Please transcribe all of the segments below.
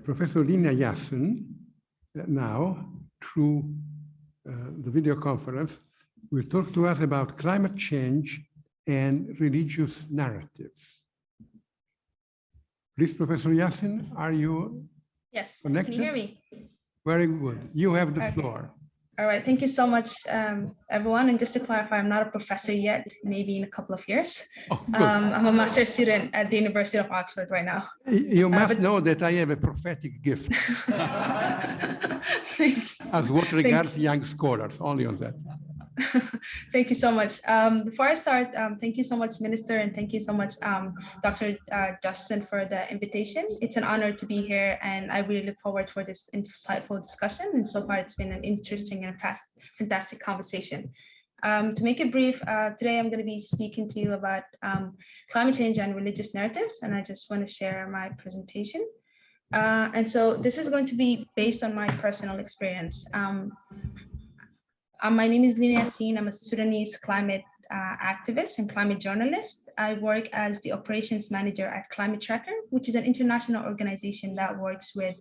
Professor Lina Yassin now, through the video conference, will talk to us about climate change and religious narratives. Please, Professor Yassin, are you connected? Can you hear me? Very good. You have the floor. All right, thank you so much, everyone. And just to clarify, I'm not a professor yet, maybe in a couple of years. Oh, I'm a master's student at the University of Oxford right now. You must know that I have a prophetic gift as what regards young scholars, only on that. Thank you so much. Before I start, thank you so much, Minister, and thank you so much, Dr. Justin, for the invitation. It's an honor to be here, and I really look forward for this insightful discussion. And so far, it's been an interesting and fantastic conversation. To make it brief, today I'm going to be speaking to you about climate change and religious narratives, and I just want to share my presentation. And so this is going to be based on my personal experience. My name is Lina Yassin. I'm a Sudanese climate activist and climate journalist. I work as the operations manager at Climate Tracker, which is an international organization that works with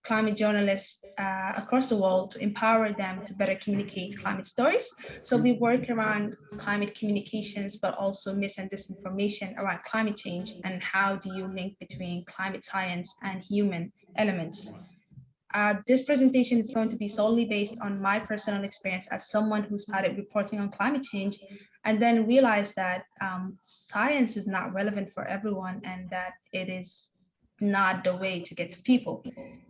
climate journalists across the world to empower them to better communicate climate stories. So we work around climate communications, but also mis and disinformation around climate change and how do you link between climate science and human elements. This presentation is going to be solely based on my personal experience as someone who started reporting on climate change and then realized that science is not relevant for everyone and that it is not the way to get to people.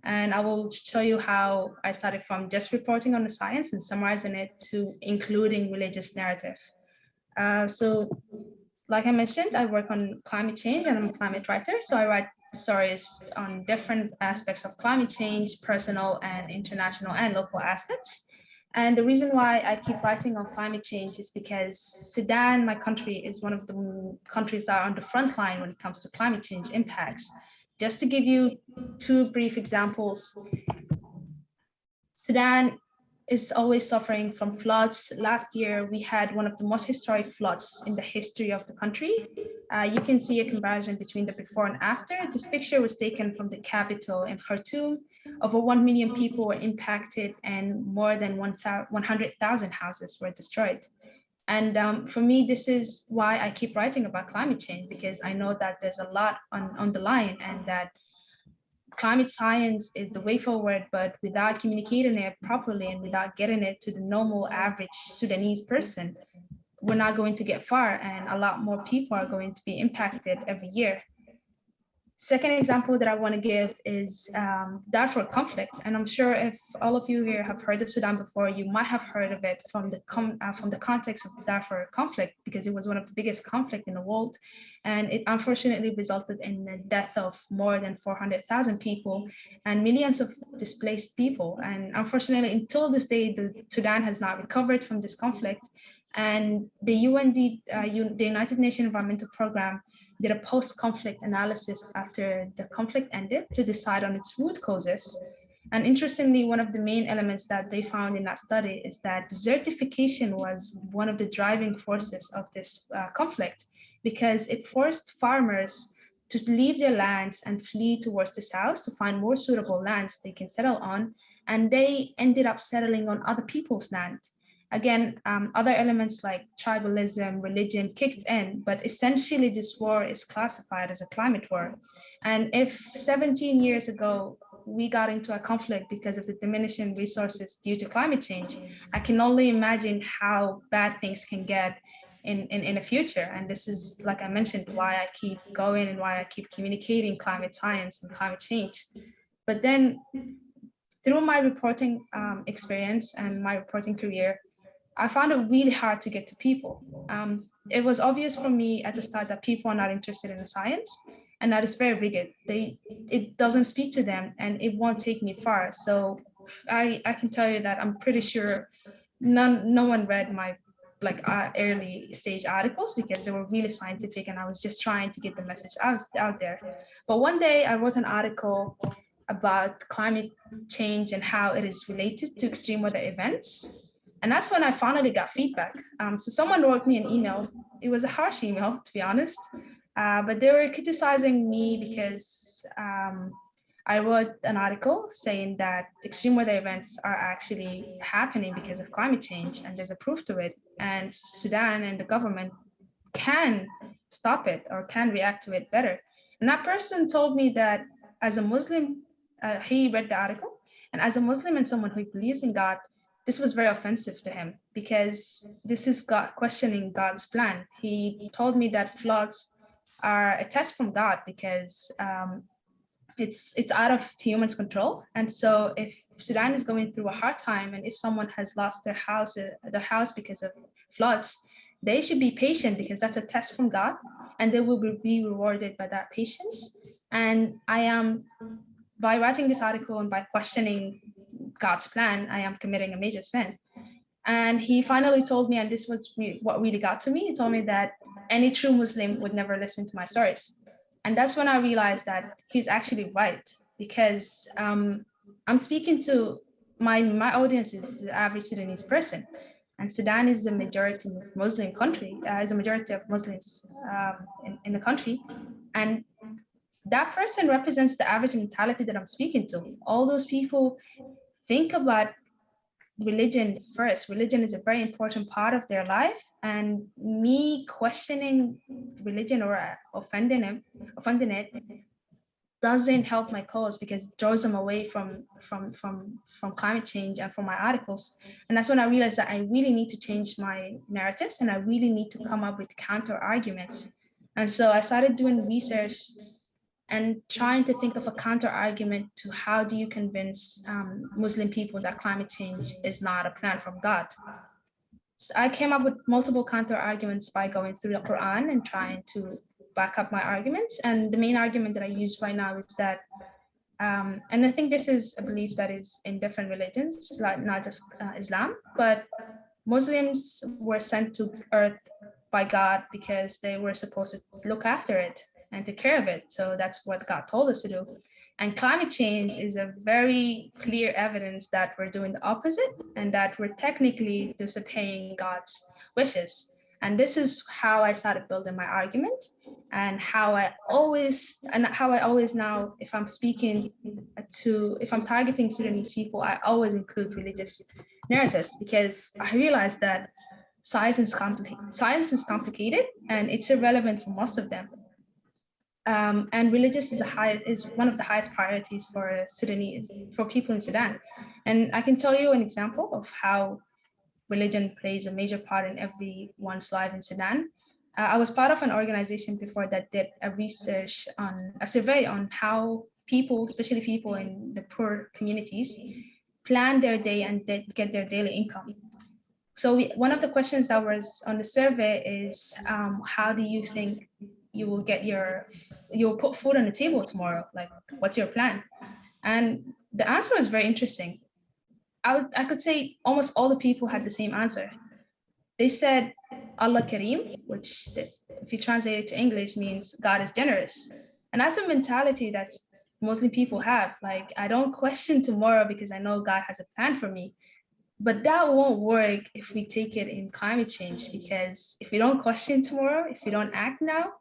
And I will show you how I started from just reporting on the science and summarizing it to including religious narrative. So like I mentioned, I work on climate change and I'm a climate writer. So I write stories on different aspects of climate change, personal and international and local aspects. And the reason why I keep writing on climate change is because Sudan, my country, is one of the countries that are on the front line when it comes to climate change impacts. Just to give you two brief examples, Sudan is always suffering from floods. Last year, we had one of the most historic floods in the history of the country. You can see a comparison between the before and after. This picture was taken from the capital in Khartoum. Over 1 million people were impacted and more than 100,000 houses were destroyed. And for me, this is why I keep writing about climate change, because I know that there's a lot on the line and that climate science is the way forward, but without communicating it properly and without getting it to the normal average Sudanese person, we're not going to get far and a lot more people are going to be impacted every year. Second example that I want to give is Darfur conflict. And I'm sure if all of you here have heard of Sudan before, you might have heard of it from the context of the Darfur conflict, because it was one of the biggest conflicts in the world. And it unfortunately resulted in the death of more than 400,000 people and millions of displaced people. And unfortunately, until this day, Sudan has not recovered from this conflict. And the United Nations Environmental Programme, did a post-conflict analysis after the conflict ended to decide on its root causes. And interestingly, one of the main elements that they found in that study is that desertification was one of the driving forces of this conflict, because it forced farmers to leave their lands and flee towards the south to find more suitable lands they can settle on. And they ended up settling on other people's land. Again, other elements like tribalism, religion kicked in, but essentially this war is classified as a climate war. And if 17 years ago, we got into a conflict because of the diminishing resources due to climate change, I can only imagine how bad things can get in the future. And this is, like I mentioned, why I keep going and why I keep communicating climate science and climate change. But then through my reporting experience and my reporting career, I found it really hard to get to people. It was obvious for me at the start that people are not interested in the science, and that is very rigid. It doesn't speak to them and it won't take me far. So I can tell you that I'm pretty sure no one read my early stage articles because they were really scientific and I was just trying to get the message out there. But one day I wrote an article about climate change and how it is related to extreme weather events. And that's when I finally got feedback. So someone wrote me an email. It was a harsh email, to be honest. But they were criticizing me because I wrote an article saying that extreme weather events are actually happening because of climate change, and there's a proof to it. And Sudan and the government can stop it or can react to it better. And that person told me that as a Muslim, he read the article, and as a Muslim and someone who believes in God, this was very offensive to him because this is God questioning God's plan. He told me that floods are a test from God because it's out of humans' control. And so if Sudan is going through a hard time, and if someone has lost their house because of floods, they should be patient because that's a test from God, and they will be rewarded by that patience. And I am, by writing this article and by questioning God's plan, I am committing a major sin. And he finally told me, and this was what really got to me, he told me that any true Muslim would never listen to my stories. And that's when I realized that he's actually right, because I'm speaking to my audience is the average Sudanese person. And Sudan is a majority Muslim country, is a majority of Muslims in the country. And that person represents the average mentality that I'm speaking to. All those people think about religion first. Religion is a very important part of their life, and me questioning religion or offending it doesn't help my cause because it draws them away from climate change and from my articles. And that's when I realized that I really need to change my narratives, and I really need to come up with counter arguments. And so I started doing research and trying to think of a counter argument to how do you convince Muslim people that climate change is not a plan from God. So I came up with multiple counter arguments by going through the Quran and trying to back up my arguments. And the main argument that I use right now is that, and I think this is a belief that is in different religions, like not just Islam, but Muslims were sent to earth by God because they were supposed to look after it and take care of it. So that's what God told us to do. And climate change is a very clear evidence that we're doing the opposite and that we're technically disobeying God's wishes. And this is how I started building my argument, and how I always now, if I'm targeting Sudanese people, I always include religious narratives, because I realized that science is complicated and it's irrelevant for most of them. And religious is one of the highest priorities for people in Sudan. And I can tell you an example of how religion plays a major part in everyone's life in Sudan. I was part of an organization before that did a survey on how people, especially people in the poor communities, plan their day and get their daily income. So one of the questions that was on the survey is, how do you think you'll put food on the table tomorrow? Like, what's your plan? And the answer was very interesting. I could say almost all the people had the same answer. They said Allah Kareem, which if you translate it to English means God is generous. And that's a mentality that Muslim people have. Like, I don't question tomorrow because I know God has a plan for me. But that won't work if we take it in climate change, because if we don't question tomorrow, if we don't act now,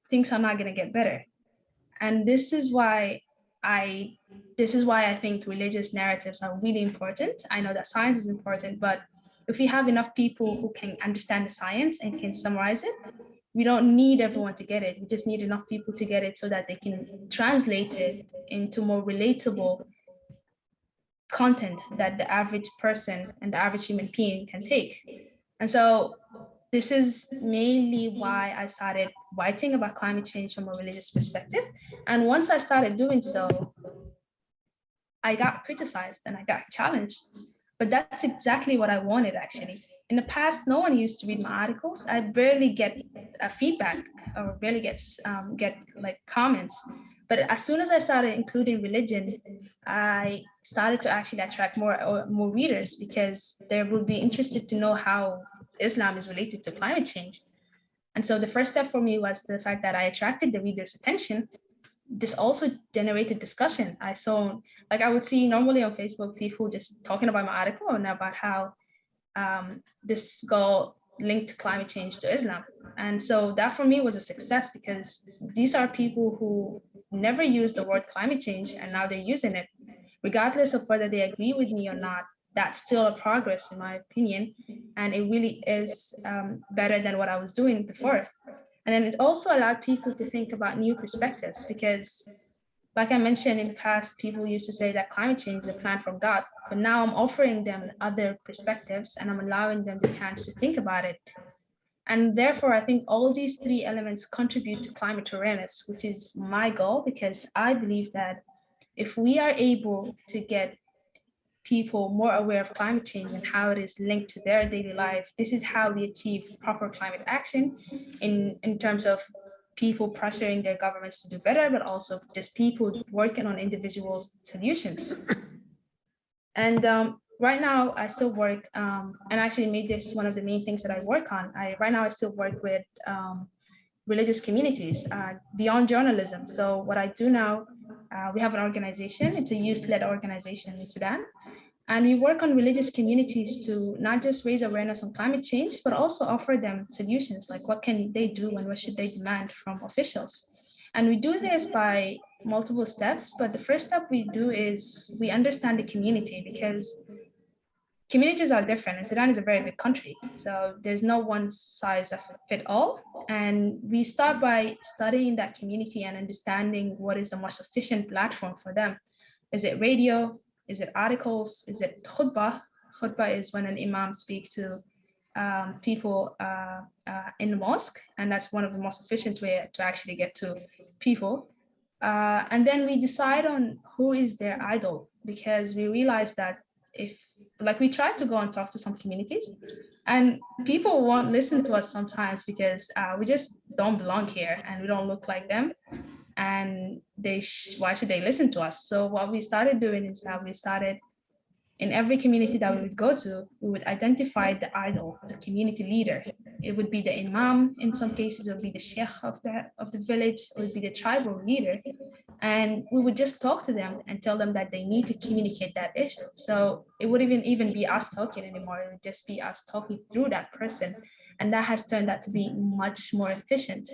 things are not going to get better. And this is why I think religious narratives are really important. I know that science is important, but if we have enough people who can understand the science and can summarize it, we don't need everyone to get it. We just need enough people to get it so that they can translate it into more relatable content that the average person and the average human being can take. And so this is mainly why I started writing about climate change from a religious perspective. And once I started doing so, I got criticized and I got challenged. But that's exactly what I wanted, actually. In the past, no one used to read my articles. I barely get feedback or barely get like comments. But as soon as I started including religion, I started to actually attract more readers, because they would be interested to know how Islam is related to climate change. And so the first step for me was the fact that I attracted the reader's attention. This also generated discussion. I would see normally on Facebook people just talking about my article and about how this girl linked climate change to Islam. And so that for me was a success, because these are people who never used the word climate change and now they're using it. Regardless of whether they agree with me or not, that's still a progress in my opinion. And it really is better than what I was doing before. And then it also allowed people to think about new perspectives, because like I mentioned in the past, people used to say that climate change is a plan from God, but now I'm offering them other perspectives and I'm allowing them the chance to think about it. And therefore, I think all these three elements contribute to climate awareness, which is my goal, because I believe that if we are able to get people more aware of climate change and how it is linked to their daily life, this is how we achieve proper climate action in terms of people pressuring their governments to do better, but also just people working on individual solutions. And right now, I still work, and actually made this one of the main things that I work on. Right now, I still work with religious communities beyond journalism. So what I do now, we have an organization. It's a youth-led organization in Sudan. And we work on religious communities to not just raise awareness on climate change, but also offer them solutions, like what can they do and what should they demand from officials. And we do this by multiple steps, but the first step we do is we understand the community, because communities are different and Sudan is a very big country. So there's no one size that fit all. And we start by studying that community and understanding what is the most efficient platform for them. Is it radio? Is it articles? Is it khutbah? Khutbah is when an imam speaks to people in the mosque, and that's one of the most efficient way to actually get to people. And then we decide on who is their idol, because we realize that if, like, we try to go and talk to some communities, and people won't listen to us sometimes because we just don't belong here and we don't look like them, and why should they listen to us? So what we started doing is that we started, in every community that we would go to, we would identify the idol, the community leader. It would be the imam. In some cases, it would be the sheikh of the village. It would be the tribal leader. And we would just talk to them and tell them that they need to communicate that issue. So it wouldn't even be us talking anymore. It would just be us talking through that person. And that has turned out to be much more efficient.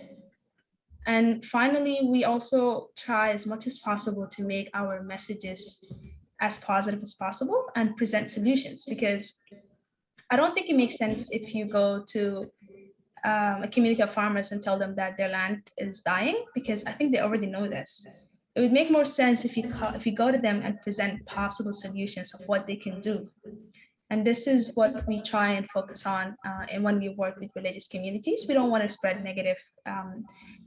And finally, we also try as much as possible to make our messages as positive as possible and present solutions, because I don't think it makes sense if you go to a community of farmers and tell them that their land is dying, because I think they already know this. It would make more sense if you go to them and present possible solutions of what they can do. And this is what we try and focus on. And when we work with religious communities, we don't want to spread negative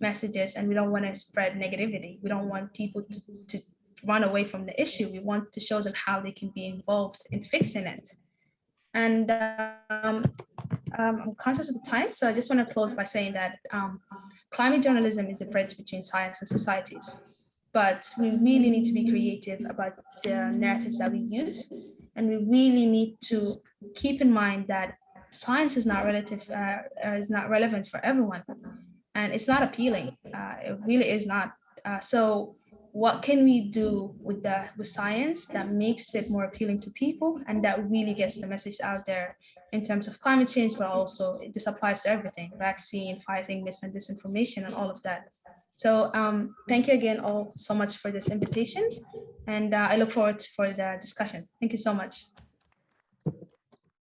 messages, and we don't want to spread negativity. We don't want people to run away from the issue. We want to show them how they can be involved in fixing it. And I'm conscious of the time, so I just want to close by saying that climate journalism is a bridge between science and societies. But we really need to be creative about the narratives that we use. And we really need to keep in mind that science is not relevant for everyone. And it's not appealing. It really is not. So what can we do with science that makes it more appealing to people and that really gets the message out there in terms of climate change, but also this applies to everything: vaccine, fighting mis and disinformation, and all of that. So thank you again all so much for this invitation, and I look forward for the discussion. Thank you so much.